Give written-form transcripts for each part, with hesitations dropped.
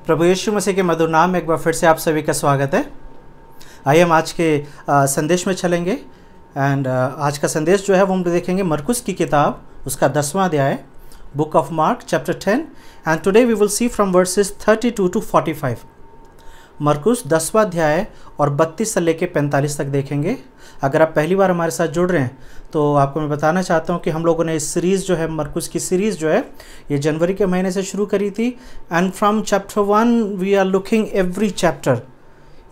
प्रभु यीशु मसीह के मधुर नाम में एक बार फिर से आप सभी का स्वागत है। आइए हम आज के संदेश में चलेंगे एंड आज का संदेश जो है वो हम देखेंगे मरकुस की किताब उसका 10वां अध्याय, book of Mark chapter 10 and today we will see from verses 32 to 45। मरकुस 10वां अध्याय और 32 से लेकर 45 तक देखेंगे। अगर आप पहली बार हमारे साथ जुड़ रहे हैं तो आपको मैं बताना चाहता हूं कि हम लोगों ने इस सीरीज़ जो है मरकुस की सीरीज़ जो है ये जनवरी के महीने से शुरू करी थी and from chapter 1 we are looking every chapter.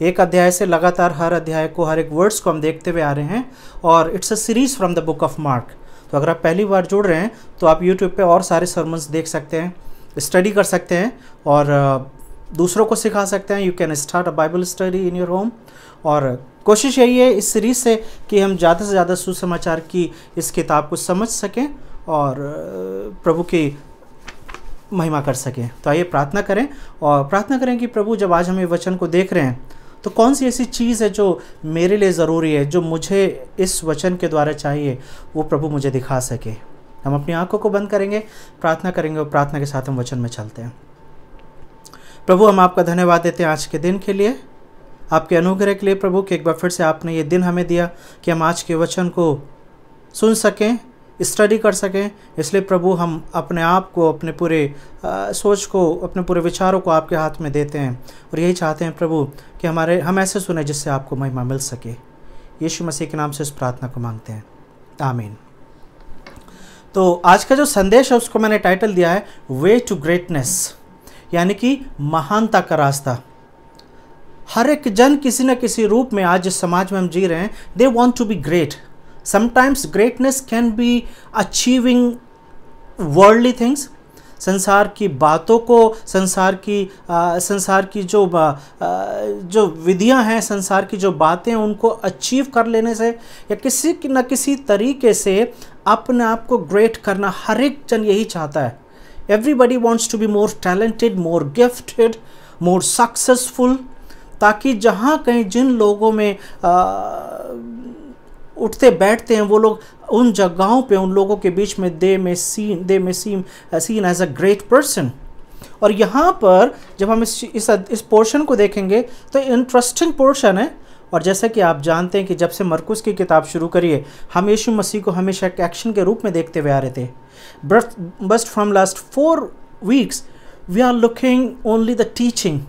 एक अध्याय से लगातार हर अध्याय को, हर एक वर्ड्स को हम देखते हुए आ रहे हैं और it's a series from the book of mark. तो अगर आप पहली बार जुड़ रहे हैं तो आप यूट्यूब पे और सारे सर्मन्स देख सकते हैं, स्टडी कर सकते हैं और दूसरों को सिखा सकते हैं। You can start a Bible study in your home. और कोशिश यही है इस सीरीज़ से कि हम ज़्यादा से ज़्यादा सुसमाचार की इस किताब को समझ सकें और प्रभु की महिमा कर सकें। तो आइए प्रार्थना करें और प्रार्थना करें कि प्रभु जब आज हम ये वचन को देख रहे हैं तो कौन सी ऐसी चीज़ है जो मेरे लिए ज़रूरी है, जो मुझे इस वचन के द्वारा चाहिए, वो प्रभु मुझे दिखा सके। हम अपनी आंखों को बंद करेंगे, प्रार्थना करेंगे और प्रार्थना के साथ हम वचन में चलते हैं। प्रभु हम आपका धन्यवाद देते हैं आज के दिन के लिए, आपके अनुग्रह के लिए प्रभु कि एक बार फिर से आपने ये दिन हमें दिया कि हम आज के वचन को सुन सकें, स्टडी कर सकें। इसलिए प्रभु हम अपने आप को, अपने पूरे सोच को, अपने पूरे विचारों को आपके हाथ में देते हैं और यही चाहते हैं प्रभु कि हम ऐसे सुने जिससे आपको महिमा मिल सके। यीशु मसीह के नाम से इस प्रार्थना को मांगते हैं, आमीन। तो आज का जो संदेश है उसको मैंने टाइटल दिया है वे टू ग्रेटनेस, यानी कि महानता का रास्ता। हर एक जन किसी न किसी रूप में आज जिस समाज में हम जी रहे हैं, they want to be great. Sometimes greatness can be achieving worldly things, संसार की बातों को, संसार की जो विधियां हैं, संसार की जो बातें हैं उनको अचीव कर लेने से या किसी न किसी तरीके से अपने आप को ग्रेट करना हर एक जन यही चाहता है। Everybody wants to be more talented, more gifted, more successful, ताकि जहाँ कहीं जिन लोगों में उठते बैठते हैं वो लोग उन जगहों पे, उन लोगों के बीच में they may seem seen as a great person। और यहाँ पर जब हम इस पोर्शन को देखेंगे तो इंटरेस्टिंग पोर्शन है। और जैसा कि आप जानते हैं कि जब से मरकुस की किताब शुरू करिए हम यीशु मसीह को हमेशा एक एक्शन के रूप में देखते हुए आ रहे थे। But from last 4 weeks we are looking only the teaching,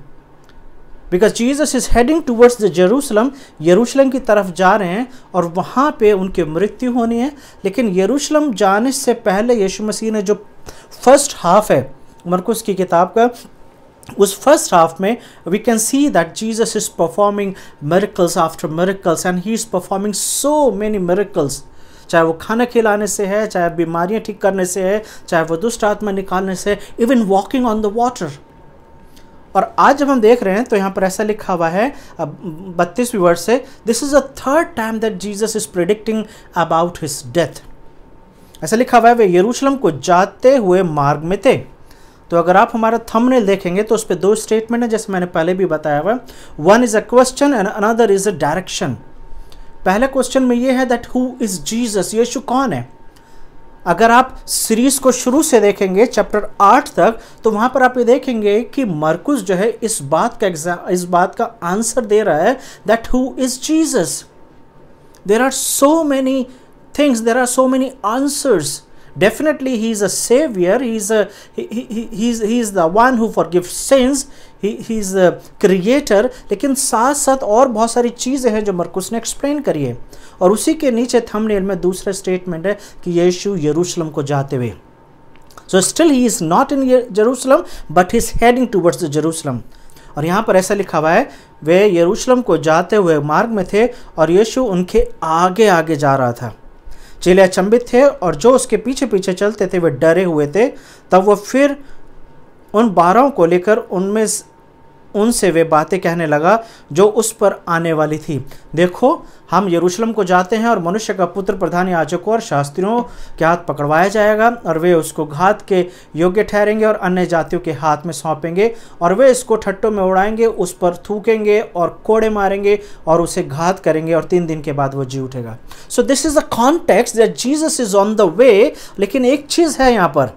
because Jesus is heading towards the Jerusalem। यरूशलेम की तरफ जा रहे हैं और वहाँ पे उनकी मृत्यु होनी है। लेकिन यरूशलेम जाने से पहले यीशु मसीह ने जो फर्स्ट हाफ है मरकुस की किताब का, उस फर्स्ट हाफ में we can see that Jesus is performing miracles after miracles and he is performing so many miracles. चाहे वो खाना खिलाने से है, चाहे बीमारियां ठीक करने से है, चाहे वो दुष्ट आत्मा निकालने से, even walking on the water. और आज जब हम देख रहे हैं तो यहाँ पर ऐसा लिखा हुआ है 32वीं वर्स से, this is a third time that Jesus is predicting about his death. ऐसा लिखा हुआ है वे यरूशलेम को जाते हुए मार्ग में थे। तो अगर आप हमारा थंबनेल देखेंगे तो उस पर 2 स्टेटमेंट है जैसे मैंने पहले भी बताया हुआ। One is a question and another is a direction. पहले क्वेश्चन में ये है दैट हु इज जीसस, यीशु कौन है। अगर आप सीरीज को शुरू से देखेंगे चैप्टर 8 तक तो वहां पर आप ये देखेंगे कि मरकुस जो है इस बात का आंसर दे रहा है that who is Jesus. There are so many things, there are so many answers. Definitely he is a savior, he is the one who forgives sins, he is the creator। लेकिन साथ साथ और बहुत सारी चीज़ें हैं जो मरकुस ने एक्सप्लेन करी है। और उसी के नीचे थंबनेल में दूसरा स्टेटमेंट है कि यीशु यरूशलेम को जाते हुए। So still he is not in Jerusalem but he is heading towards the Jerusalem। और यहाँ पर ऐसा लिखा हुआ है वे यरूशलेम को जाते हुए मार्ग में थे और यीशु उनके आगे आगे जा रहा था। चेले अचंभित थे और जो उसके पीछे पीछे चलते थे वे डरे हुए थे। तब वो फिर उन 12 को लेकर उनसे वे बातें कहने लगा जो उस पर आने वाली थी। देखो हम यरूशलेम को जाते हैं और मनुष्य का पुत्र प्रधान याजकों और शास्त्रियों के हाथ पकड़वाया जाएगा और वे उसको घात के योग्य ठहरेंगे और अन्य जातियों के हाथ में सौंपेंगे और वे इसको ठट्टों में उड़ाएंगे, उस पर थूकेंगे और कोड़े मारेंगे और उसे घात करेंगे और 3 दिन के बाद वो जी उठेगा। सो this is the context that Jesus is on the way. लेकिन एक चीज़ है यहाँ पर,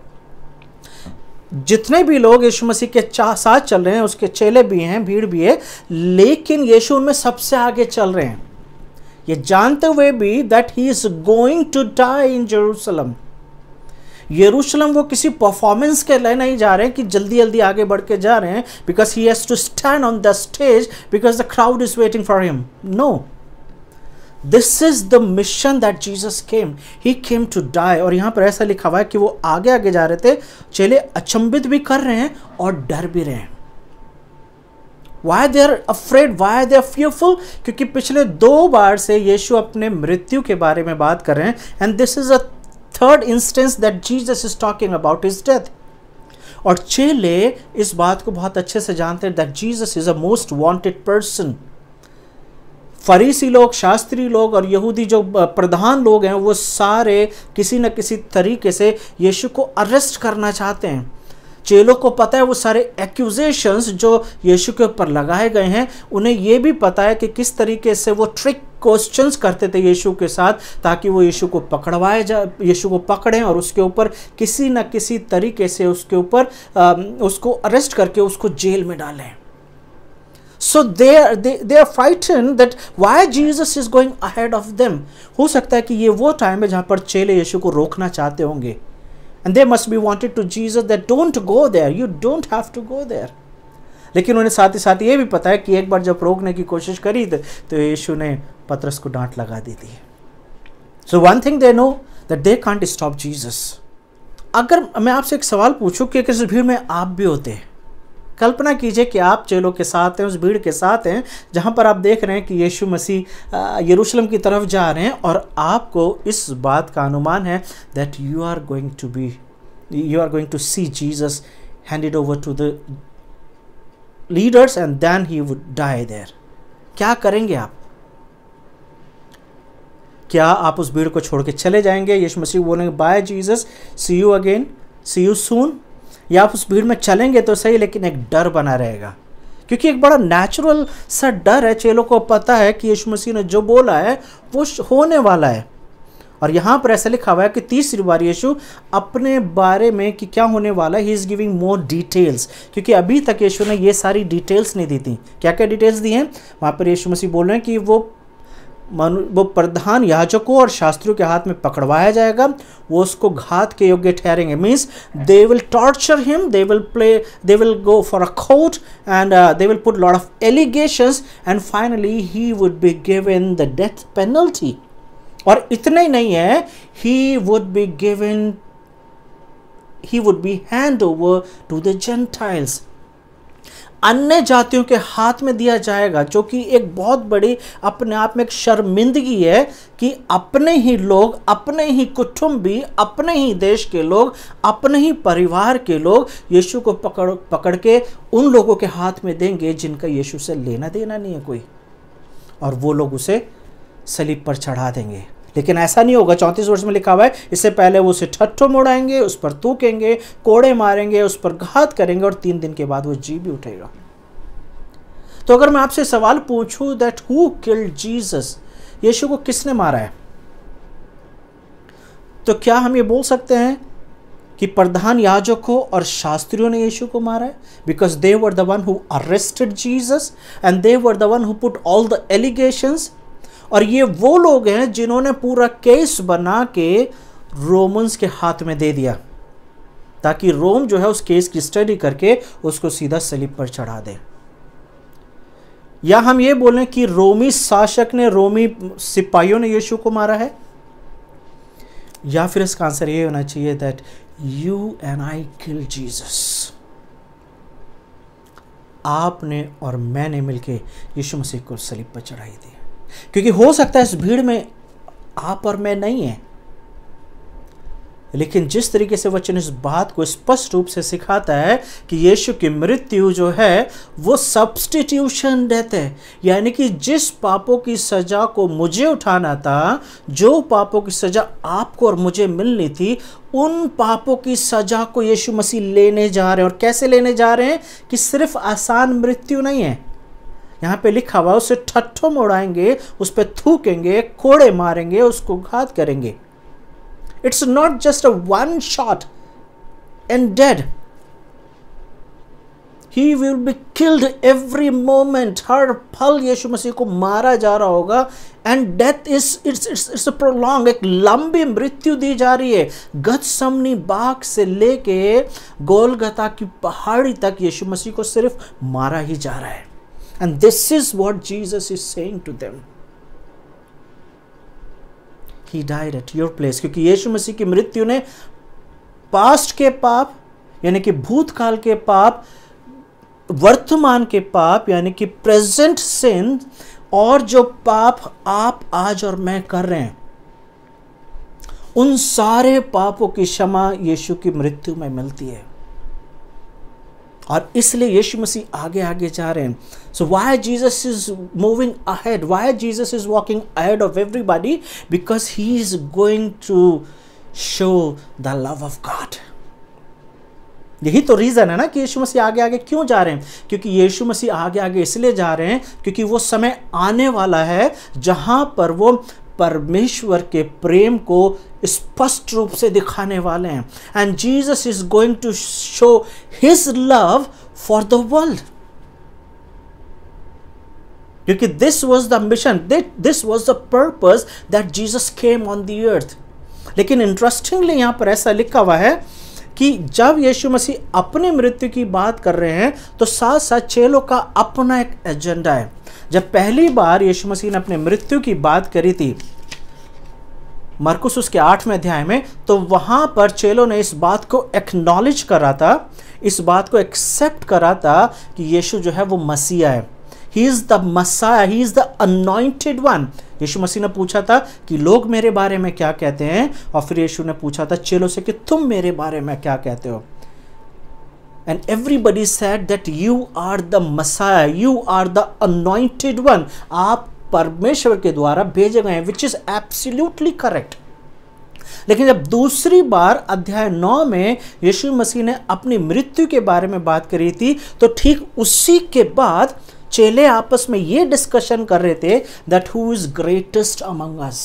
जितने भी लोग यीशु मसीह के साथ चल रहे हैं, उसके चेले भी हैं, भीड़ भी है, लेकिन यीशु उनमें सबसे आगे चल रहे हैं, ये जानते हुए भी that he is going to die in Jerusalem. यरूशलेम वो किसी परफॉर्मेंस के लिए नहीं जा रहे हैं कि जल्दी जल्दी आगे बढ़ के जा रहे हैं, because he has to stand on the stage because the crowd is waiting for him. No, this is the mission that Jesus came, he came to die. और यहां पर ऐसा लिखा हुआ है कि वो आगे आगे जा रहे थे, चेले अचंभित भी कर रहे हैं और डर भी रहे हैं। Why they are afraid? Why they are fearful? क्योंकि पिछले 2 बार से यीशु अपने मृत्यु के बारे में बात कर रहे हैं, and this is a third instance that Jesus is talking about his death. और चेले इस बात को बहुत अच्छे से जानते हैं that Jesus is a most wanted person. फरीसी लोग, शास्त्री लोग और यहूदी जो प्रधान लोग हैं, वो सारे किसी न किसी तरीके से यीशु को अरेस्ट करना चाहते हैं। चेलों को पता है वो सारे एक्यूजेशंस जो यीशु के ऊपर लगाए गए हैं, उन्हें ये भी पता है कि किस तरीके से वो ट्रिक क्वेश्चंस करते थे यीशु के साथ, ताकि वो यीशु को पकड़वाए जा, यीशु को पकड़ें और उसके ऊपर किसी न किसी तरीके से उसके ऊपर उसको अरेस्ट करके उसको जेल में डालें। So they are frightened that why Jesus is going ahead of them. हो सकता है कि ये वो टाइम है जहाँ पर चेले यीशु को रोकना चाहते होंगे, and they must be wanted to Jesus that don't go there, you don't have to go there. लेकिन उन्हें साथ ही साथ ये भी पता है कि एक बार जब रोकने की कोशिश करी तो यीशु ने पतरस को डांट लगा दी थी। So one thing they know that they can't stop Jesus. अगर मैं आपसे एक सवाल पूछूं कि किस भीड़ में आप भी होते हैं, कल्पना कीजिए कि आप चेलों के साथ हैं, उस भीड़ के साथ हैं जहां पर आप देख रहे हैं कि यीशु मसीह यरूशलेम की तरफ जा रहे हैं, और आपको इस बात का अनुमान है that you are going to see Jesus handed over to the leaders and then he would die there. क्या करेंगे आप? क्या आप उस भीड़ को छोड़ के चले जाएंगे? यीशु मसीह बोलेंगे bye Jesus, see you again, see you soon, या आप उस भीड़ में चलेंगे तो सही, लेकिन एक डर बना रहेगा, क्योंकि एक बड़ा नेचुरल सा डर है। चेलों को पता है कि यीशु मसीह ने जो बोला है वो होने वाला है। और यहाँ पर ऐसा लिखा हुआ है कि तीसरी बार यीशु अपने बारे में कि क्या होने वाला है, he is giving more details, क्योंकि अभी तक यीशु ने ये सारी डिटेल्स नहीं दी थी। क्या क्या डिटेल्स दी हैं वहाँ पर? यीशु मसीह बोल रहे हैं कि वो प्रधान याजकों और शास्त्रियों के हाथ में पकड़वाया जाएगा, वो उसको घात के योग्य ठहरेंगे। Means they will torture him, they will go for a court and they will put lot of allegations and finally he would be given the death penalty. और इतना ही नहीं है, he would be hand over to the gentiles, अन्य जातियों के हाथ में दिया जाएगा, जो कि एक बहुत बड़ी अपने आप में एक शर्मिंदगी है कि अपने ही लोग, अपने ही कुटुंबी, अपने ही देश के लोग, अपने ही परिवार के लोग यीशु को पकड़ के उन लोगों के हाथ में देंगे जिनका यीशु से लेना देना नहीं है कोई, और वो लोग उसे सलीब पर चढ़ा देंगे। लेकिन ऐसा नहीं होगा। 34 वर्ष में लिखा हुआ है, इससे पहले वो उसे ठट्ठो मोड़ाएंगे, उस पर थूकेंगे, कोड़े मारेंगे, उस पर घात करेंगे, और 3 दिन के बाद वो जी भी उठेगा। तो अगर मैं आपसे सवाल पूछूं दैट हु किल्ड जीसस, यीशु को किसने मारा है, तो क्या हम ये बोल सकते हैं कि प्रधान याजकों और शास्त्रियों ने यीशु को मारा है? Because they were the one who arrested Jesus and they were the one who put all the allegations. और ये वो लोग हैं जिन्होंने पूरा केस बना के रोमन्स के हाथ में दे दिया, ताकि रोम जो है उस केस की स्टडी करके उसको सीधा सलीब पर चढ़ा दे। या हम ये बोलें कि रोमी शासक ने, रोमी सिपाहियों ने यीशु को मारा है? या फिर इसका आंसर ये होना चाहिए that you and I kill Jesus, आपने और मैंने मिलके यीशु मसीह को सलीब पर चढ़ाई दी। क्योंकि हो सकता है इस भीड़ में आप और मैं नहीं है, लेकिन जिस तरीके से वचन इस बात को स्पष्ट रूप से सिखाता है कि यीशु की मृत्यु जो है वो सब्स्टिट्यूशन डेथ है, यानी कि जिस पापों की सजा को मुझे उठाना था, जो पापों की सजा आपको और मुझे मिलनी थी, उन पापों की सजा को यीशु मसीह लेने जा रहे हैं। और कैसे लेने जा रहे हैं कि सिर्फ आसान मृत्यु नहीं है, यहाँ पे लिखा हुआ उसे ठट्ठो मोड़ाएंगे, उस पर थूकेंगे, कोड़े मारेंगे, उसको घात करेंगे। It's not just a one shot and dead, he will be killed every moment, हर पल यीशु मसीह को मारा जा रहा होगा। And death it's a prolong, एक लंबी मृत्यु दी जा रही है। गतसमनी बाग से लेके गोलगता की पहाड़ी तक यीशु मसीह को सिर्फ मारा ही जा रहा है। And this is what Jesus is saying to them, he died at your place. क्योंकि यीशु मसीह की मृत्यु ने पास्ट के पाप यानी कि भूतकाल के पाप, वर्तमान के पाप यानी कि प्रेजेंट सिन, और जो पाप आप आज और मैं कर रहे हैं, उन सारे पापों की क्षमा यीशु की मृत्यु में मिलती है। और इसलिए यीशु मसीह आगे आगे जा रहे हैं। So why Jesus is moving ahead, why Jesus is walking ahead of everybody, because he is going to show the love of God. यही तो रीजन है ना कि यीशु मसीह आगे आगे क्यों जा रहे हैं। क्योंकि यीशु मसीह आगे आगे इसलिए जा रहे हैं क्योंकि वो समय आने वाला है जहां पर वो परमेश्वर के प्रेम को स्पष्ट रूप से दिखाने वाले हैं। And Jesus is going to show his love for the world, क्योंकि this was the mission, this was the purpose that Jesus came on the earth. लेकिन इंटरेस्टिंगली यहां पर ऐसा लिखा हुआ है कि जब यीशु मसीह अपनी मृत्यु की बात कर रहे हैं तो साथ साथ चेलों का अपना एक एजेंडा है। जब पहली बार यीशु मसीह ने अपनी मृत्यु की बात करी थी मरकुस उसके 8वें अध्याय में, तो वहां पर चेलों ने इस बात को एक्नॉलेज करा था, इस बात को एक्सेप्ट करा था कि यीशु जो है वो मसीहा है। He is the Messiah, he is the anointed one. Yeshu Masih ने पूछा था कि लोग मेरे बारे में क्या कहते हैं, और फिर यीशु ने पूछा था चेलों से कि तुम मेरे बारे में क्या कहते हो। And everybody said that you are the Messiah, you are the anointed one. आप परमेश्वर के द्वारा भेजे गए हैं, which is absolutely correct. लेकिन जब दूसरी बार अध्याय 9 में यीशु मसीह ने अपनी मृत्यु के बारे में बात करी थी, तो ठीक उसी के बाद चेले आपस में ये डिस्कशन कर रहे थे that who is greatest among us,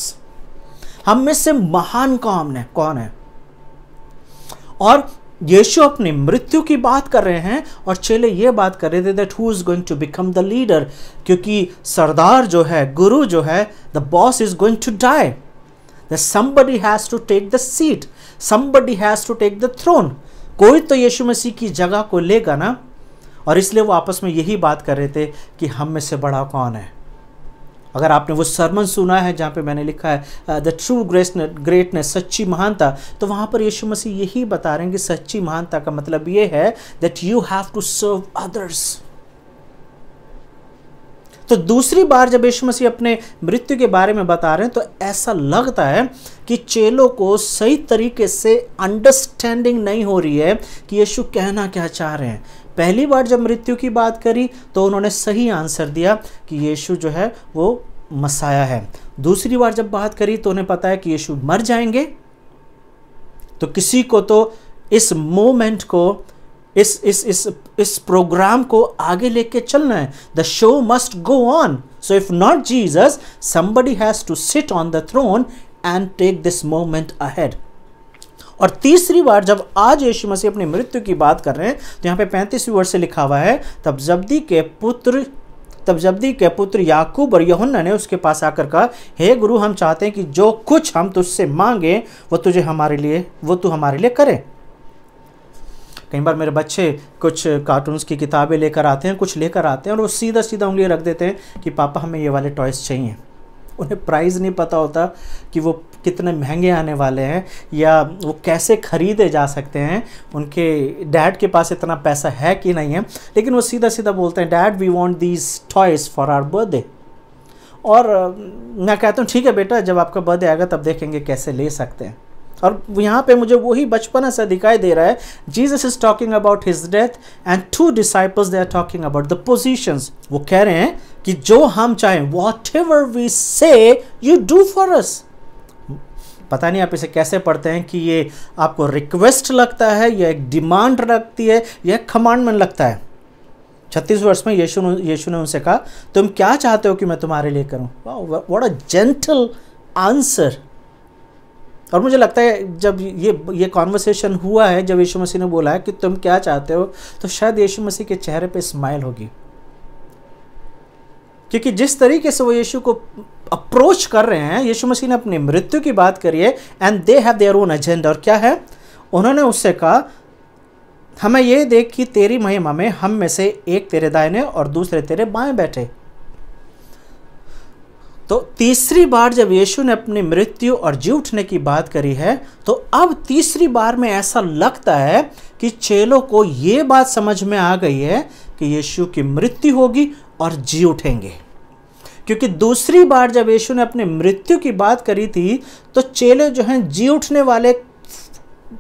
हम में से महान कौन है। और यीशु अपनी मृत्यु की बात कर रहे हैं और चेले ये बात कर रहे थे that who is going to become the leader, क्योंकि सरदार जो है, गुरु जो है, the boss is going to die, that somebody has to take the seat, somebody has to take the throne। कोई तो यीशु मसीह की जगह को लेगा ना। और इसलिए वो आपस में यही बात कर रहे थे कि हम में से बड़ा कौन है। अगर आपने वो सरमन सुना है जहाँ पे मैंने लिखा है द ट्रू ग्रेटनेस, सच्ची महानता, तो वहाँ पर यीशु मसीह यही बता रहे हैं कि सच्ची महानता का मतलब ये है that you have to serve others. तो दूसरी बार जब यीशु मसीह अपने मृत्यु के बारे में बता रहे हैं तो ऐसा लगता है कि चेलों को सही तरीके से अंडरस्टैंडिंग नहीं हो रही है कि यीशु कहना क्या चाह रहे हैं। पहली बार जब मृत्यु की बात करी तो उन्होंने सही आंसर दिया कि यीशु जो है वो मसाया है। दूसरी बार जब बात करी तो उन्हें पता है कि यीशु मर जाएंगे। तो किसी को तो इस मोमेंट को, इस प्रोग्राम को आगे लेके चलना है। The show must go on. So if not Jesus, somebody has to sit on the throne and take this moment ahead। और तीसरी बार जब आज यीशु मसीह अपनी मृत्यु की बात कर रहे हैं तो यहाँ पे 35वीं वर्ष से लिखा हुआ है, तब जब्दी के पुत्र याकूब और यूहन्ना ने उसके पास आकर कहा, हे गुरु, हम चाहते हैं कि जो कुछ हम तुझसे मांगे वो तू हमारे लिए करे। कई बार मेरे बच्चे कुछ कार्टून्स की किताबें लेकर आते हैं, कुछ लेकर आते हैं और वो सीधा सीधा उंगली रख देते हैं कि पापा हमें ये वाले टॉयज़ चाहिए। उन्हें प्राइस नहीं पता होता कि वो कितने महंगे आने वाले हैं या वो कैसे ख़रीदे जा सकते हैं, उनके डैड के पास इतना पैसा है कि नहीं है, लेकिन वो सीधा सीधा बोलते हैं, dad we want these toys for our birthday. और मैं कहता हूँ ठीक है बेटा, जब आपका बर्थडे आएगा तब देखेंगे कैसे ले सकते हैं। और यहाँ पे मुझे वही बचपना सा दिखाई दे रहा है। Jesus is talking about his death and to disciples they are talking about the positions. वो कह रहे हैं कि जो हम चाहें, whatever we say you do for us. पता नहीं आप इसे कैसे पढ़ते हैं कि ये आपको रिक्वेस्ट लगता है या एक डिमांड लगती है या एक कमांडमेंट लगता है। 36 वर्ष में यीशु ने उनसे कहा, तुम क्या चाहते हो कि मैं तुम्हारे लिए करूं? What a gentle answer. और मुझे लगता है जब ये कॉन्वर्सेशन हुआ है, जब यीशु मसीह ने बोला है कि तुम क्या चाहते हो, तो शायद यीशु मसीह के चेहरे पे स्माइल होगी, क्योंकि जिस तरीके से वो यीशु को अप्रोच कर रहे हैं, यीशु मसीह ने अपनी मृत्यु की बात करी है, and they have their own agenda. और क्या है, उन्होंने उससे कहा हमें ये देख कि तेरी महिमा में हम में से एक तेरे दाहिने और दूसरे तेरे बाएं बैठे। तो तीसरी बार जब यीशु ने अपनी मृत्यु और जी उठने की बात करी है, तो अब तीसरी बार में ऐसा लगता है कि चेलों को ये बात समझ में आ गई है कि यीशु की मृत्यु होगी और जी उठेंगे। क्योंकि दूसरी बार जब यीशु ने अपनी मृत्यु की बात करी थी, तो चेले जो हैं जी उठने वाले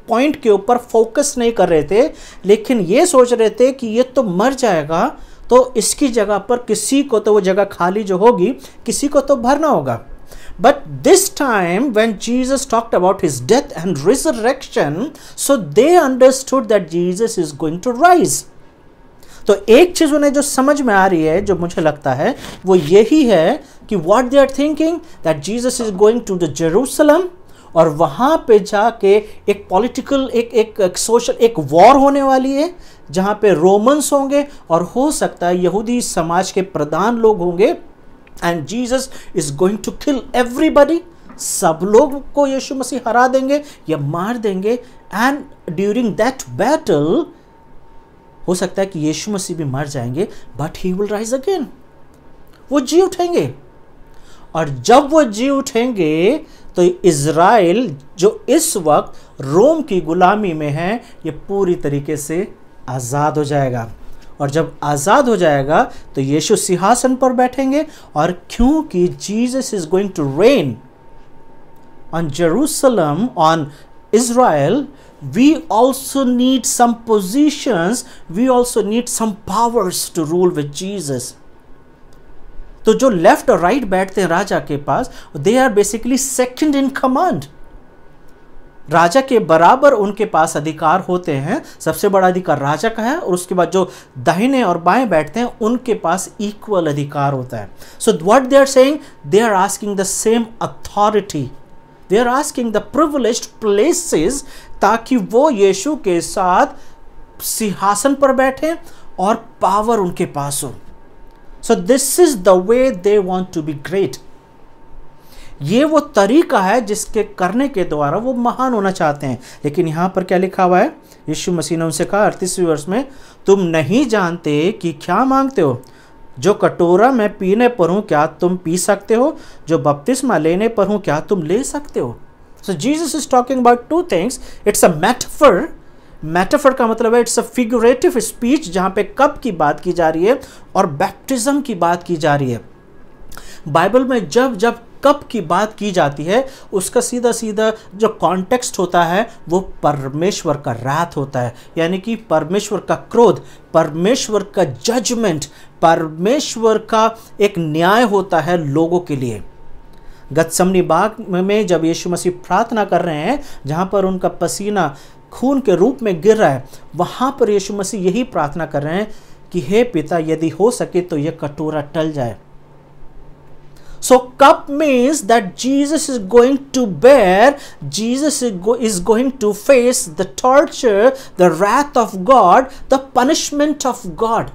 पॉइंट के ऊपर फोकस नहीं कर रहे थे, लेकिन ये सोच रहे थे कि ये तो मर जाएगा, तो इसकी जगह पर किसी को तो वो जगह खाली जो होगी किसी को तो भरना होगा। But this time when Jesus talked about his death and resurrection, so they understood that Jesus is going to rise. तो एक चीज उन्हें जो समझ में आ रही है, जो मुझे लगता है वो यही है कि what they are thinking, that Jesus is going to the Jerusalem, और वहां पे जाके एक पॉलिटिकल एक सोशल एक वॉर होने वाली है, जहां पे रोमन्स होंगे और हो सकता है यहूदी समाज के प्रधान लोग होंगे, and Jesus is going to kill everybody. सब लोग को यीशु मसीह हरा देंगे या मार देंगे, एंड ड्यूरिंग दैट बैटल हो सकता है कि यीशु मसीह भी मर जाएंगे, but he will rise again. वो जी उठेंगे, और जब वो जी उठेंगे तो इज़राइल जो इस वक्त रोम की गुलामी में है, ये पूरी तरीके से आज़ाद हो जाएगा। और जब आज़ाद हो जाएगा तो यीशु सिंहासन पर बैठेंगे, और क्योंकि Jesus is going to reign on Jerusalem, on Israel, we also need some positions, we also need some powers to rule with Jesus. तो जो लेफ्ट और राइट बैठते हैं राजा के पास, they are basically second in command. राजा के बराबर उनके पास अधिकार होते हैं। सबसे बड़ा अधिकार राजा का है, और उसके बाद जो दाहिने और बाएं बैठते हैं उनके पास इक्वल अधिकार होता है। So what they are saying, they are asking the same authority, they are asking the privileged places, ताकि वो यीशु के साथ सिंहासन पर बैठे और पावर उनके पास हो। So this is the way they want to be great. ये वो तरीका है जिसके करने के द्वारा वो महान होना चाहते हैं। लेकिन यहां पर क्या लिखा हुआ है, यीशु मसीह ने उनसे कहा 38वें वर्ष में, तुम नहीं जानते कि क्या मांगते हो। जो कटोरा मैं पीने पर हूं क्या तुम पी सकते हो, जो बपतिस्मा लेने पर हूं क्या तुम ले सकते हो। So Jesus is talking about two things. It's a metaphor. Metaphor का मतलब है इट्स अ फिगरेटिव स्पीच, जहां पे कप की बात की जा रही है और बैप्टिज्म की बात की जा रही है। बाइबल में जब जब कप की बात की जाती है, उसका सीधा सीधा जो कॉन्टेक्स्ट होता है वो परमेश्वर का रात होता है, यानी कि परमेश्वर का क्रोध, परमेश्वर का जजमेंट, परमेश्वर का एक न्याय होता है लोगों के लिए। गतसमनी बाग में जब यीशु मसीह प्रार्थना कर रहे हैं, जहां पर उनका पसीना खून के रूप में गिर रहा है, वहां पर यीशु मसीह यही प्रार्थना कर रहे हैं कि हे पिता, यदि हो सके तो यह कटोरा टल जाए। So cup means that Jesus is going to bear, Jesus is going to face the torture, the wrath of God, the punishment of God.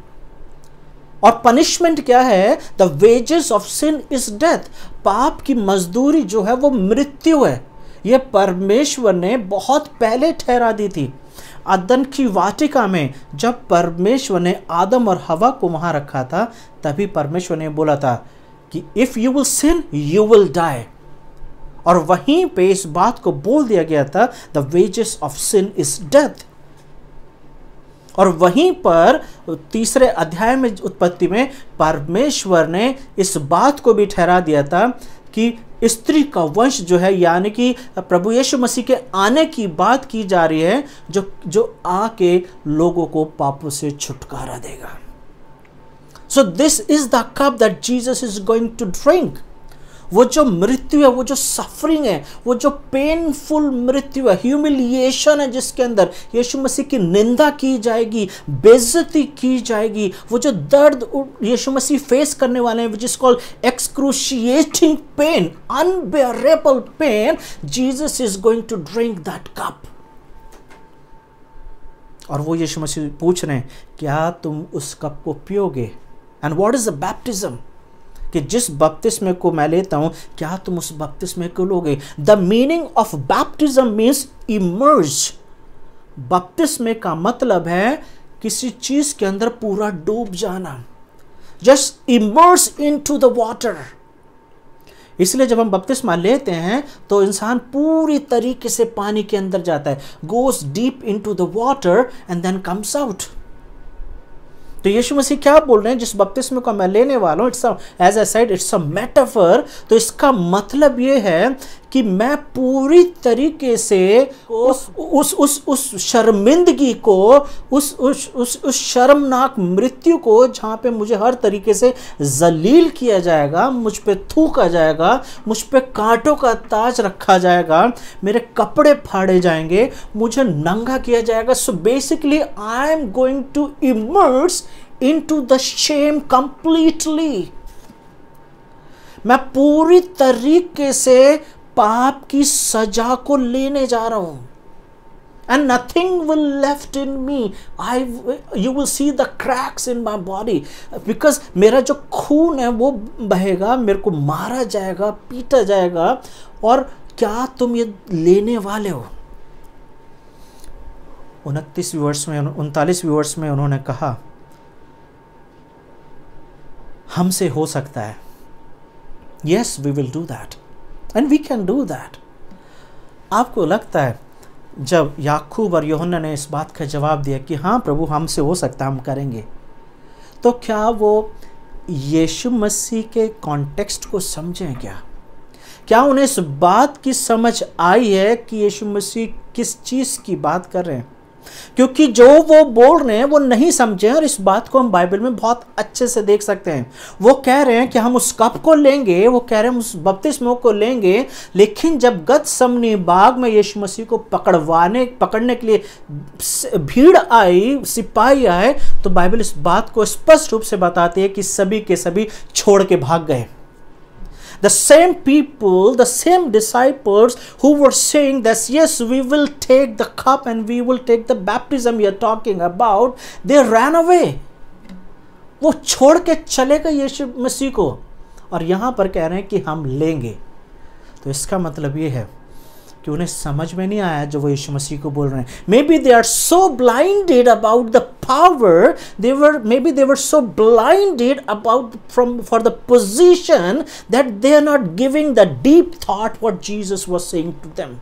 और punishment क्या है? The wages of sin is death. पाप की मजदूरी जो है वो मृत्यु है। ये परमेश्वर ने बहुत पहले ठहरा दी थी। अदन की वाटिका में जब परमेश्वर ने आदम और हवा को वहां रखा था, तभी परमेश्वर ने बोला था कि if you will sin you will die. और वहीं पे इस बात को बोल दिया गया था, the wages of sin is death. और वहीं पर तीसरे अध्याय में उत्पत्ति में परमेश्वर ने इस बात को भी ठहरा दिया था कि स्त्री का वंश जो है, यानी कि प्रभु यीशु मसीह के आने की बात की जा रही है, जो आके लोगों को पापों से छुटकारा देगा। So this is the cup that Jesus is going to drink. वो जो मृत्यु है, वो जो सफरिंग है, वो जो पेनफुल मृत्यु है, ह्यूमिलिएशन है, जिसके अंदर यीशु मसीह की निंदा की जाएगी, बेइज्जती की जाएगी, वो जो दर्द यीशु मसीह फेस करने वाले हैं, which is called excruciating pain, unbearable pain, Jesus is going to drink that cup. और वो यीशु मसीह पूछ रहे हैं, क्या तुम उस कप को पियोगे? And what is the baptism? कि जिस बपतिस्मे को मैं लेता हूं, क्या तुम उस बपतिस्मे को लोगे? The meaning of baptism means emerge. बपतिस्मे का मतलब है किसी चीज के अंदर पूरा डूब जाना, just immerse into the water. इसलिए जब हम बपतिस्मा लेते हैं तो इंसान पूरी तरीके से पानी के अंदर जाता है, goes deep into the water and then comes out. तो यीशु मसीह क्या बोल रहे हैं, जिस बपतिस्मे को मैं लेने वाला हूं, it's as I said it's a metaphor. तो इसका मतलब ये है कि मैं पूरी तरीके से उस शर्मिंदगी को, उस शर्मनाक मृत्यु को, जहाँ पे मुझे हर तरीके से जलील किया जाएगा, मुझ पे थूका जाएगा, मुझ पे कांटों का ताज रखा जाएगा, मेरे कपड़े फाड़े जाएंगे, मुझे नंगा किया जाएगा। So basically I am going to immerse into the shame completely. मैं पूरी तरीके से पाप की सजा को लेने जा रहा हूं। And nothing will left in me, you will see the cracks in my body, because मेरा जो खून है वो बहेगा, मेरे को मारा जाएगा, पीटा जाएगा। और क्या तुम ये लेने वाले हो? 29वें वर्ष में, 39वें वर्ष में उन्होंने कहा, हमसे हो सकता है। Yes, we will do that. And we can do that. आपको लगता है जब याकूब और यूहन्ना ने इस बात का जवाब दिया कि हाँ प्रभु, हमसे हो सकता है, हम करेंगे, तो क्या वो यीशु मसीह के कॉन्टेक्स्ट को समझें? क्या उन्हें इस बात की समझ आई है कि यीशु मसीह किस चीज़ की बात कर रहे हैं? क्योंकि जो वो बोल रहे हैं वो नहीं समझे, और इस बात को हम बाइबल में बहुत अच्छे से देख सकते हैं। वो कह रहे हैं कि हम उस कप को लेंगे, वो कह रहे हैं हम उस बपतिस्मे को लेंगे, लेकिन जब गतसमनी बाग में यीशु मसीह को पकड़ने के लिए भीड़ आई, सिपाही आए, तो बाइबल इस बात को स्पष्ट रूप से बताती है कि सभी के सभी छोड़ के भाग गए। The same people, the same disciples who were saying that yes, we will take the cup and we will take the baptism you are talking about, they ran away. वो छोड़ के चले गए यीशु मसीह को, और यहाँ पर कह रहे हैं कि हम लेंगे। तो इसका मतलब ये है कि उन्हें समझ में नहीं आया जो वो यीशु मसीह को बोल रहे हैं। Maybe they are so blinded about the power, maybe they were so blinded for the position that they are not giving the deep thought what Jesus was saying to them.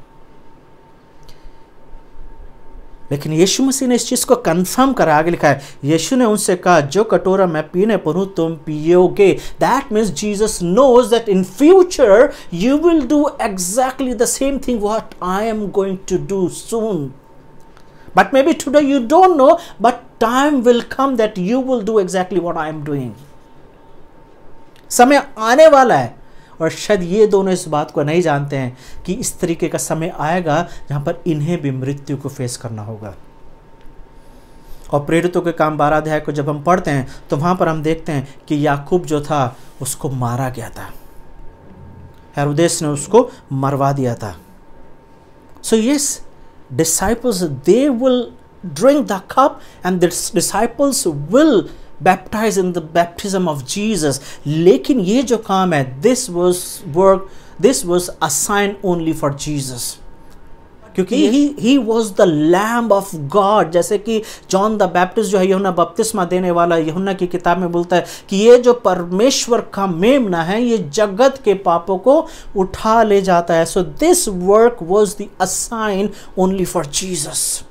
लेकिन यीशु मसीह ने इस चीज को कंफर्म करा, आगे लिखा है, यीशु ने उनसे कहा, जो कटोरा मैं पीने पर हूं तुम पियोगे। That means Jesus knows that in future you will do exactly the same thing what I am going to do soon. But may be today you don't know, but time will come that you will do exactly what I am doing. समय आने वाला है, और शायद ये दोनों इस बात को नहीं जानते हैं कि इस तरीके का समय आएगा जहां पर इन्हें भी मृत्यु को फेस करना होगा। और प्रेरितों के काम 12 अध्याय को जब हम पढ़ते हैं तो वहां पर हम देखते हैं कि याकूब जो था उसको मारा गया था, हेरोदेस ने उसको मरवा दिया था। So yes, disciples they will drink the cup and the disciples will baptized in the baptism of Jesus. लेकिन ये जो काम है, this was assigned only for Jesus, क्योंकि he was the Lamb of God। जैसे कि जॉन द बैप्टिस्ट जो है, यूहन्ना बपतिस्मा देने वाला, यूहन्ना की किताब में बोलता है कि ये जो परमेश्वर का मेमना है, ये जगत के पापों को उठा ले जाता है। So this work was the assigned only for Jesus।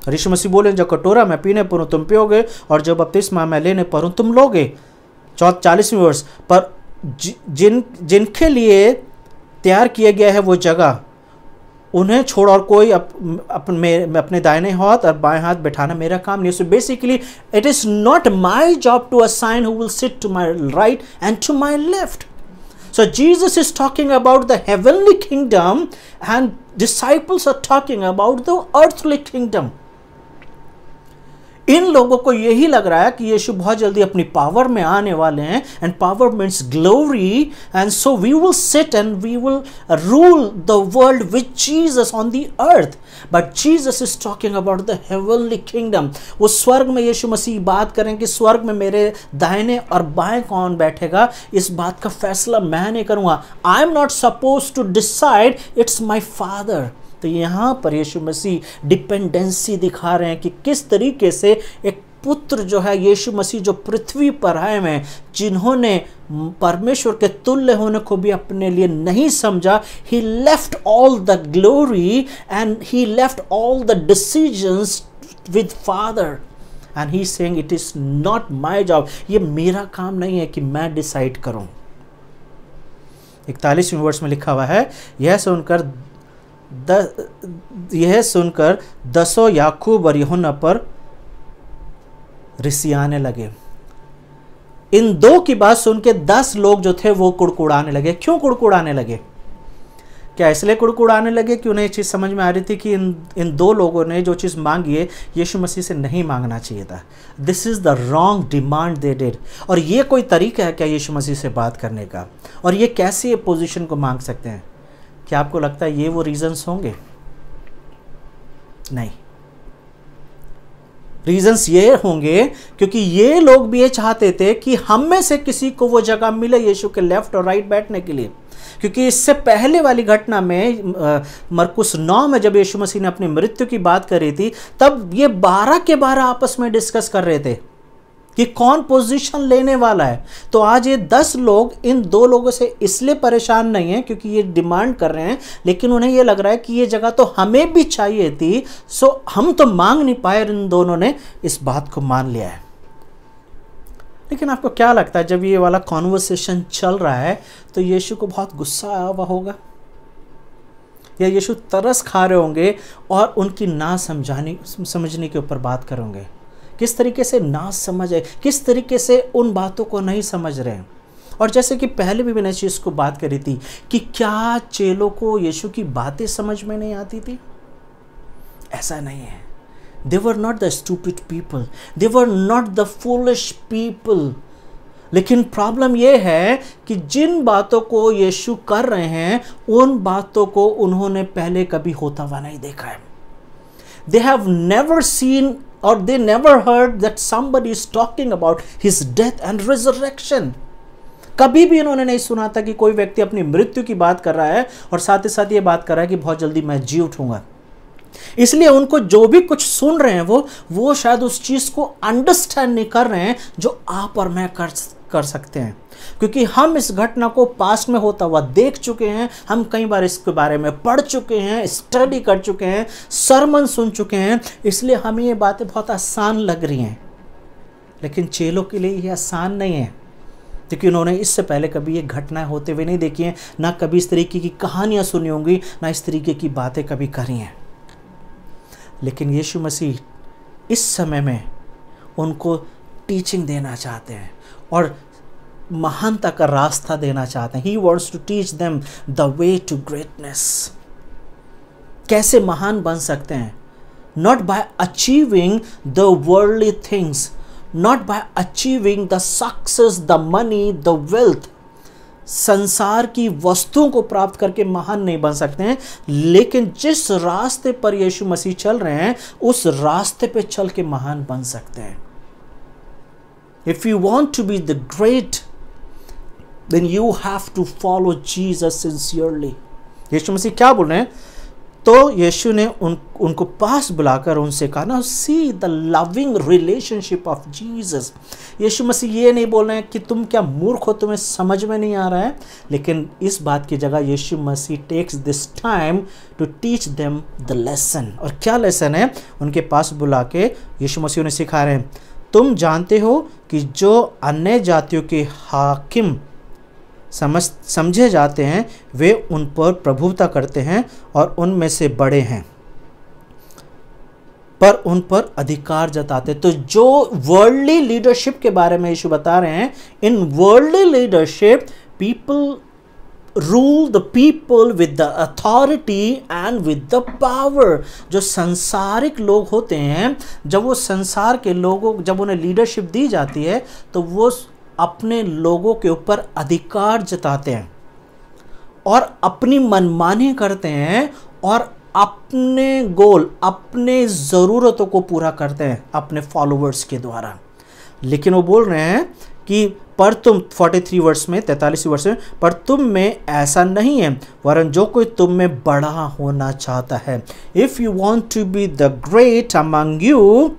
यीशु मसीह बोले, जो कटोरा मैं पीने पर हूं तुम पियोगे, और जो बपतिस्मा मैं लेने पर हूं तुम लोगे। 40वें वर्ष, पर जिनके लिए तैयार किया गया है वो जगह, उन्हें छोड़ और कोई अपने दाहिने हाथ और बाएं हाथ बैठाना मेरा काम नहीं। So basically it is not my job to assign who will sit to my right and to my left. So Jesus is talking about the heavenly kingdom and disciples are talking about the earthly kingdom. इन लोगों को यही लग रहा है कि यीशु बहुत जल्दी अपनी पावर में आने वाले हैं, and power means glory, and so we will sit and we will rule the world with Jesus on the earth. But Jesus is talking about the heavenly kingdom. वो स्वर्ग में यीशु मसीह बात करें कि स्वर्ग में मेरे दाहिने और बाएं कौन बैठेगा, इस बात का फैसला मैं नहीं करूंगा. I am not suppose to decide, it's my father. तो यहाँ पर यीशु मसीह डिपेंडेंसी दिखा रहे हैं कि किस तरीके से एक पुत्र जो है यीशु मसीह जो पृथ्वी पर आए हैं, जिन्होंने परमेश्वर के तुल्य होने को भी अपने लिए नहीं समझा. He left all the glory and he left all the decisions with father, and he saying it is not my job. ये मेरा काम नहीं है कि मैं डिसाइड करूं. 41वें वर्ष में लिखा हुआ है, यह सुनकर दसों याकूब और यूहन्ना पर रिसियाने लगे. इन दो की बात सुन के 10 लोग जो थे वो कुड़कुड़ाने लगे. क्यों कुड़कुड़ाने लगे? क्या इसलिए कुड़कुड़ाने लगे कि उन्हें ये चीज़ समझ में आ रही थी कि इन दो लोगों ने जो चीज़ मांगी है यीशु मसीह से नहीं मांगना चाहिए था. This is the wrong demand they did. और ये कोई तरीका है क्या यीशु मसीह से बात करने का? और ये कैसे ये पोजीशन को मांग सकते हैं? क्या आपको लगता है ये वो रीजंस होंगे? नहीं. रीजंस ये होंगे क्योंकि ये लोग भी ये चाहते थे कि हम में से किसी को वो जगह मिले यीशु के लेफ्ट और राइट बैठने के लिए. क्योंकि इससे पहले वाली घटना में मरकुस 9 में जब यीशु मसीह ने अपनी मृत्यु की बात करी थी, तब ये 12 के 12 आपस में डिस्कस कर रहे थे कि कौन पोजीशन लेने वाला है. तो आज ये 10 लोग इन 2 लोगों से इसलिए परेशान नहीं हैं क्योंकि ये डिमांड कर रहे हैं, लेकिन उन्हें ये लग रहा है कि ये जगह तो हमें भी चाहिए थी, सो हम तो मांग नहीं पाए. इन दोनों ने इस बात को मान लिया है. लेकिन आपको क्या लगता है जब ये वाला कॉन्वर्सेशन चल रहा है तो यीशु को बहुत गुस्सा आया हुआ होगा, या यीशु तरस खा रहे होंगे और उनकी ना समझने के ऊपर बात करेंगे? किस तरीके से ना समझ है, किस तरीके से उन बातों को नहीं समझ रहे हैं. और जैसे कि पहले भी मैंने चीज़ को बात करी थी कि क्या चेलों को यीशु की बातें समझ में नहीं आती थी? ऐसा नहीं है. They were not the stupid people. They were not the foolish people. लेकिन प्रॉब्लम ये है कि जिन बातों को यीशु कर रहे हैं उन बातों को उन्होंने पहले कभी होता हुआ नहीं देखा है. They have never seen or they never heard that somebody is talking about his death and resurrection. कभी भी इन्होंने नहीं सुना था कि कोई व्यक्ति अपनी मृत्यु की बात कर रहा है और साथ ही साथ ये बात कर रहा है कि बहुत जल्दी मैं जी उठूंगा. इसलिए उनको जो भी कुछ सुन रहे हैं वो शायद उस चीज़ को अंडरस्टैंड नहीं कर रहे हैं जो आप और मैं कर सकते हैं. क्योंकि हम इस घटना को पास्ट में होता हुआ देख चुके हैं, हम कई बार इसके बारे में पढ़ चुके हैं, स्टडी कर चुके हैं, सरमन सुन चुके हैं, इसलिए हमें ये बातें बहुत आसान लग रही हैं. लेकिन चेलों के लिए ये आसान नहीं है क्योंकि उन्होंने इससे पहले कभी ये घटनाएं होते हुए नहीं देखी हैं, ना कभी इस तरीके की कहानियाँ सुनी होंगी, ना इस तरीके की बातें कभी करी हैं. लेकिन यीशु मसीह इस समय में उनको टीचिंग देना चाहते हैं और महानता का रास्ता देना चाहते हैं. He wants to teach them the way to greatness. कैसे महान बन सकते हैं? Not by achieving the worldly things, not by achieving the success, the money, the wealth. संसार की वस्तुओं को प्राप्त करके महान नहीं बन सकते हैं, लेकिन जिस रास्ते पर यीशु मसीह चल रहे हैं उस रास्ते पे चल के महान बन सकते हैं. If you want to be the great, then you have to follow Jesus sincerely. यीशु मसीह क्या बोल रहे हैं? तो यीशु ने उनको पास बुलाकर उनसे कहा ना, see the loving relationship of Jesus. Yeshu Masih ये नहीं बोल रहे हैं कि तुम क्या मूर्ख हो, तुम्हें समझ में नहीं आ रहा है, लेकिन इस बात की जगह Yeshu Masih takes this time to teach them the lesson. और क्या लेसन है? उनके पास बुला के यीशु मसीह उन्हें सिखा रहे हैं, तुम जानते हो कि जो अन्य जातियों के हाकिम समझे जाते हैं वे उन पर प्रभुता करते हैं और उनमें से बड़े हैं पर उन पर अधिकार जताते. तो जो वर्ल्डली लीडरशिप के बारे में यीशु बता रहे हैं, in worldly leadership people rule the people with the authority and with the power। जो संसारिक लोग होते हैं, जब वो संसार के लोगों, जब उन्हें लीडरशिप दी जाती है तो वो अपने लोगों के ऊपर अधिकार जताते हैं और अपनी मनमानी करते हैं और अपने गोल, अपने ज़रूरतों को पूरा करते हैं अपने फॉलोअर्स के द्वारा। लेकिन वो बोल रहे हैं कि पर तुम 43 वर्ष में, 43 वर्ष में, पर तुम में ऐसा नहीं है, वरन जो कोई तुम में बड़ा होना चाहता है, if you want to be the great among you,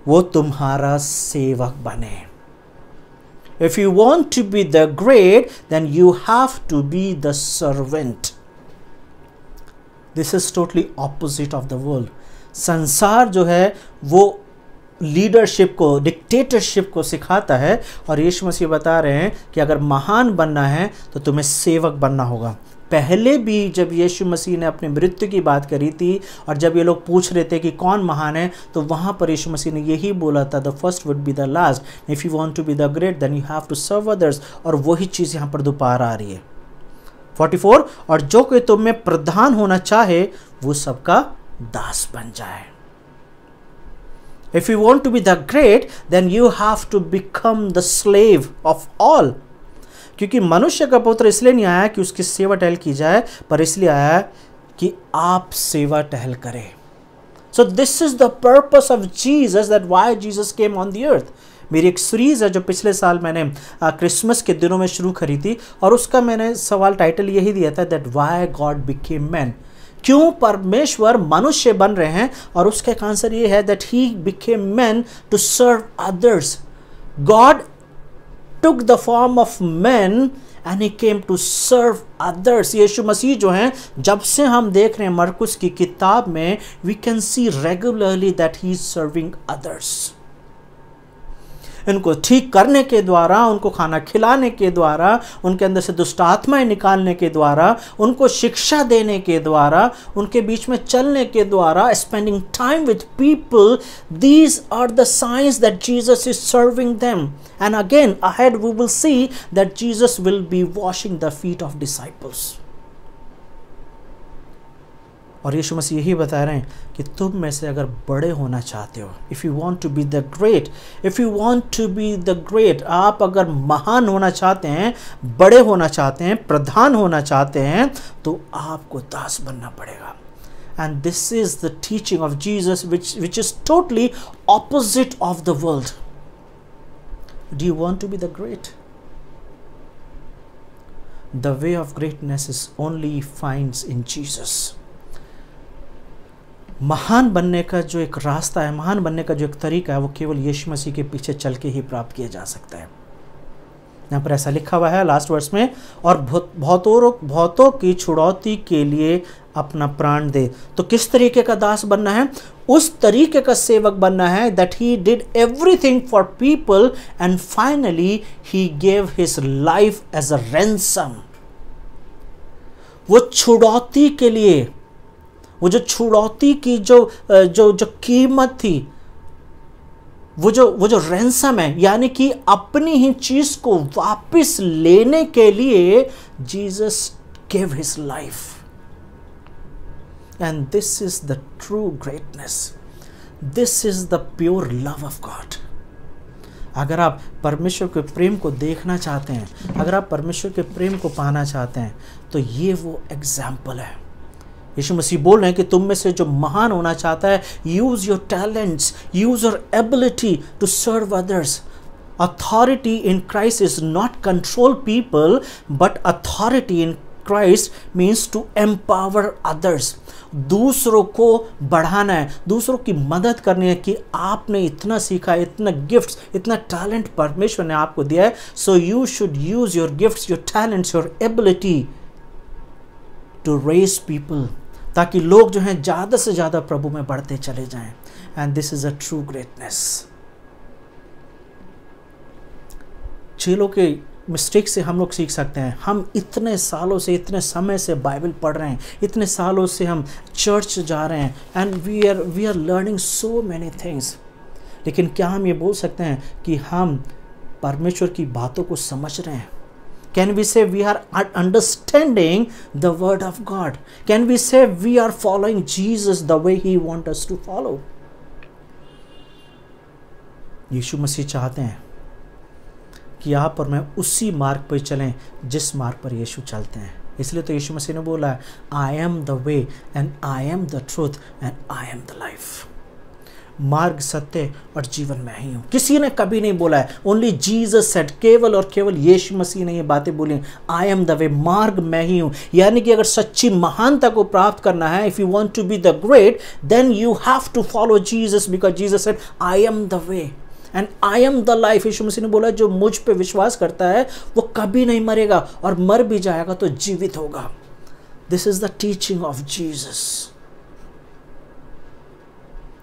वो तुम्हारा सेवक बने। If you want to be the great, then you have to be the servant. This is totally opposite of the world. संसार जो है वो लीडरशिप को, dictatorship को सिखाता है, और यीशु मसीह बता रहे हैं कि अगर महान बनना है तो तुम्हें सेवक बनना होगा। पहले भी जब यीशु मसीह ने अपनी मृत्यु की बात करी थी और जब ये लोग पूछ रहे थे कि कौन महान है, तो वहाँ पर यीशु मसीह ने यही बोला था, the first would be the last, if you want to be the great then you have to serve others. और वही चीज़ यहाँ पर दोबारा आ रही है 44, और जो कोई तुम में प्रधान होना चाहे वो सबका दास बन जाए। If you want to be the great, then you have to become the slave of all। क्योंकि मनुष्य का पुत्र इसलिए नहीं आया कि उसकी सेवा टहल की जाए, पर इसलिए आया कि आप सेवा टहल करें। So this is the purpose of Jesus, that why Jesus came on the earth। मेरी एक सीरीज़ है जो पिछले साल मैंने क्रिसमस के दिनों में शुरू करी थी, और उसका मैंने सवाल टाइटल यही दिया था, that why God became man. क्यों परमेश्वर मनुष्य बन रहे हैं, और उसका एक आंसर ये है that he became man to serve others. God took the form of men and he came to serve others। यीशु मसीह जो हैं, जब से हम देख रहे हैं मरकुस की किताब में, we can see regularly that he is serving others। इनको ठीक करने के द्वारा, उनको खाना खिलाने के द्वारा, उनके अंदर से दुष्ट आत्माएं निकालने के द्वारा, उनको शिक्षा देने के द्वारा, उनके बीच में चलने के द्वारा, spending time with people, these are the signs that Jesus is serving them। And again ahead we will see that Jesus will be washing the feet of disciples। और यीशु मसीह यही बता रहे हैं कि तुम में से अगर बड़े होना चाहते हो, if you want to be the great, if you want to be the great, आप अगर महान होना चाहते हैं, बड़े होना चाहते हैं, प्रधान होना चाहते हैं, तो आपको दास बनना पड़ेगा। And this is the teaching of Jesus which is totally opposite of the world। Do you want to be the great? The way of greatness is only finds in Jesus। महान बनने का जो एक रास्ता है, महान बनने का जो एक तरीका है, वो केवल यीशु मसीह के पीछे चल के ही प्राप्त किया जा सकता है। यहाँ पर ऐसा लिखा हुआ है लास्ट वर्स में, और बहुतों की छुड़ौती के लिए अपना प्राण दे। तो किस तरीके का दास बनना है? उस तरीके का सेवक बनना है that he did everything for people and finally he gave his life as a ransom. वो छुड़ौती के लिए, वो जो छुड़ौती की जो कीमत थी, वो जो रैंसम है, यानी कि अपनी ही चीज को वापस लेने के लिए Jesus give his life. And this is the true greatness, this is the pure love of God. अगर आप परमेश्वर के प्रेम को देखना चाहते हैं, अगर आप परमेश्वर के प्रेम को पाना चाहते हैं, तो ये वो एग्जाम्पल है। यीशु मसीह बोल रहे हैं कि तुम में से जो महान होना चाहता है, use your talents, use your ability to serve others. Authority in Christ is not control people, but authority in Christ means to empower others. दूसरों को बढ़ाना है, दूसरों की मदद करनी है कि आपने इतना सीखा, इतना गिफ्ट्स, इतना टैलेंट परमेश्वर ने आपको दिया है, so you should use your gifts, your talents, your ability to raise people, ताकि लोग जो हैं ज़्यादा से ज़्यादा प्रभु में बढ़ते चले जाएं। And this is a true greatness. चेलों के मिस्टेक से हम लोग सीख सकते हैं। हम इतने सालों से, इतने समय से बाइबल पढ़ रहे हैं, इतने सालों से हम चर्च जा रहे हैं, and we are learning so many things, लेकिन क्या हम ये बोल सकते हैं कि हम परमेश्वर की बातों को समझ रहे हैं? Can we say we are understanding the word of God? Can we say we are following Jesus the way he wants us to follow? यीशु मसीह चाहते हैं कि आप और मैं उसी मार्ग पर चलें जिस मार्ग पर यीशु चलते हैं। इसलिए तो यीशु मसीह ने बोला है, आई am the way and I am the truth and I am the life. मार्ग, सत्य और जीवन मैं ही हूँ। किसी ने कभी नहीं बोला है, ओनली जीसस सेड, केवल और केवल यीशु मसीह ने ये बातें बोली, आई एम द वे, मार्ग मैं ही हूँ। यानी कि अगर सच्ची महानता को प्राप्त करना है, if you want to be the great, then you have to follow Jesus, because Jesus said I am the way and I am the life. Yeshu Masih ने बोला जो मुझ पे विश्वास करता है वो कभी नहीं मरेगा, और मर भी जाएगा तो जीवित होगा। This is the teaching of Jesus.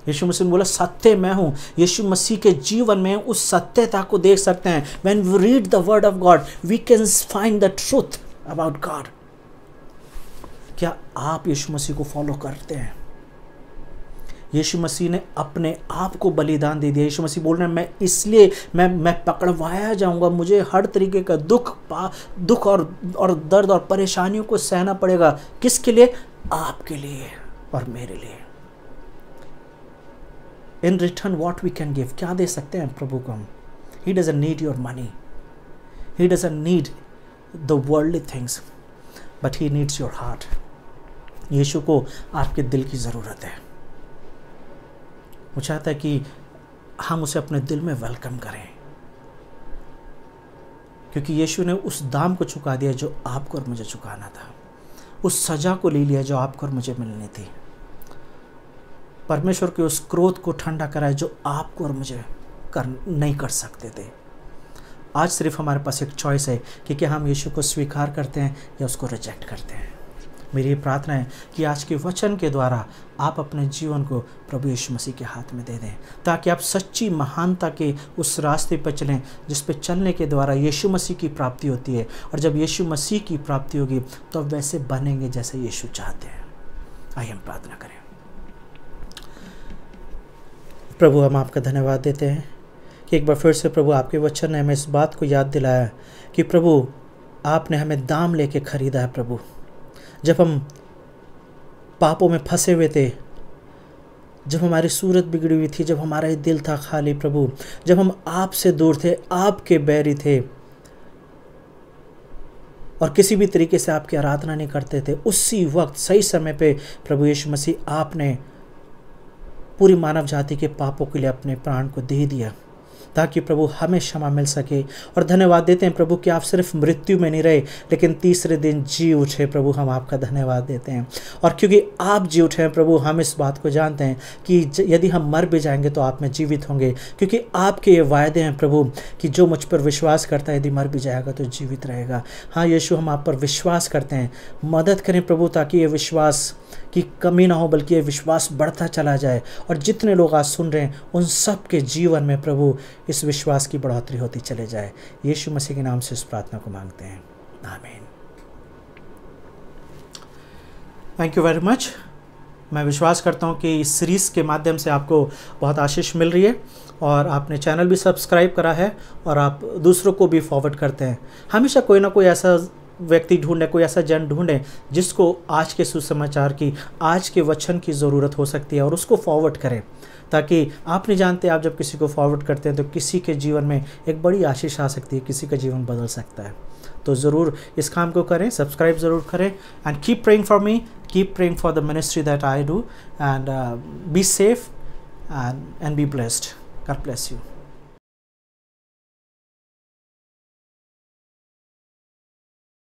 Yeshu Masih ने बोला सत्य मैं हूं। यीशु मसीह के जीवन में उस सत्यता को देख सकते हैं। When we read the word of God we can find the truth about God. क्या आप यीशु मसीह को फॉलो करते हैं? यीशु मसीह ने अपने आप को बलिदान दे दिया। यीशु मसीह बोल रहे हैं मैं इसलिए मैं पकड़वाया जाऊंगा, मुझे हर तरीके का दुख और दर्द और परेशानियों को सहना पड़ेगा। किसके लिए? आपके लिए और मेरे लिए। In return what we can give, क्या दे सकते हैं प्रभु को हम? He doesn't need your money, he doesn't need the worldly things, but he needs your heart. Yeshu को आपके दिल की ज़रूरत है। वो चाहता है कि हम उसे अपने दिल में वेलकम करें, क्योंकि यीशु ने उस दाम को चुका दिया जो आपको और मुझे चुकाना था, उस सज़ा को ले लिया जो आपको और मुझे मिलनी थी, परमेश्वर के उस क्रोध को ठंडा कराया जो आपको और मुझे नहीं कर सकते थे। आज सिर्फ हमारे पास एक चॉइस है कि क्या हम यीशु को स्वीकार करते हैं या उसको रिजेक्ट करते हैं। मेरी ये प्रार्थना है कि आज के वचन के द्वारा आप अपने जीवन को प्रभु यीशु मसीह के हाथ में दे दें, ताकि आप सच्ची महानता के उस रास्ते पर चलें जिस पे चलने के द्वारा यीशु मसीह की प्राप्ति होती है। और जब यीशु मसीह की प्राप्ति होगी तो आप वैसे बनेंगे जैसे यीशु चाहते हैं। आइए हम प्रार्थना करें। प्रभु हम आपका धन्यवाद देते हैं कि एक बार फिर से प्रभु आपके वचन ने हमें इस बात को याद दिलाया कि प्रभु आपने हमें दाम लेके खरीदा है। प्रभु जब हम पापों में फंसे हुए थे, जब हमारी सूरत बिगड़ी हुई थी, जब हमारा दिल था खाली, प्रभु जब हम आपसे दूर थे, आपके बैरी थे और किसी भी तरीके से आपकी आराधना नहीं करते थे, उसी वक्त सही समय पे प्रभु यीशु मसीह आपने पूरी मानव जाति के पापों के लिए अपने प्राण को दे दिया, ताकि प्रभु हमें क्षमा मिल सके। और धन्यवाद देते हैं प्रभु कि आप सिर्फ मृत्यु में नहीं रहे, लेकिन तीसरे दिन जी उठे। प्रभु हम आपका धन्यवाद देते हैं, और क्योंकि आप जी उठे हैं प्रभु, हम इस बात को जानते हैं कि यदि हम मर भी जाएंगे तो आप में जीवित होंगे, क्योंकि आपके ये वायदे हैं प्रभु कि जो मुझ पर विश्वास करता है यदि मर भी जाएगा तो जीवित रहेगा। हाँ यीशु, हम आप पर विश्वास करते हैं। मदद करें प्रभु ताकि ये विश्वास की कमी ना हो, बल्कि ये विश्वास बढ़ता चला जाए, और जितने लोग आज सुन रहे हैं उन सब के जीवन में प्रभु इस विश्वास की बढ़ोतरी होती चले जाए। यीशु मसीह के नाम से इस प्रार्थना को मांगते हैं, आमीन। Thank you very much. मैं विश्वास करता हूँ कि इस सीरीज़ के माध्यम से आपको बहुत आशीष मिल रही है, और आपने चैनल भी सब्सक्राइब करा है और आप दूसरों को भी फॉरवर्ड करते हैं। हमेशा कोई ना कोई ऐसा व्यक्ति ढूंढें, कोई ऐसा जन ढूंढें जिसको आज के सुसमाचार की, आज के वचन की ज़रूरत हो सकती है, और उसको फॉरवर्ड करें, ताकि आप नहीं जानते आप जब किसी को फॉरवर्ड करते हैं तो किसी के जीवन में एक बड़ी आशीष आ सकती है, किसी का जीवन बदल सकता है। तो ज़रूर इस काम को करें, सब्सक्राइब ज़रूर करें, and keep praying for me, keep praying for the ministry that I do, and be safe and be blessed. God bless you.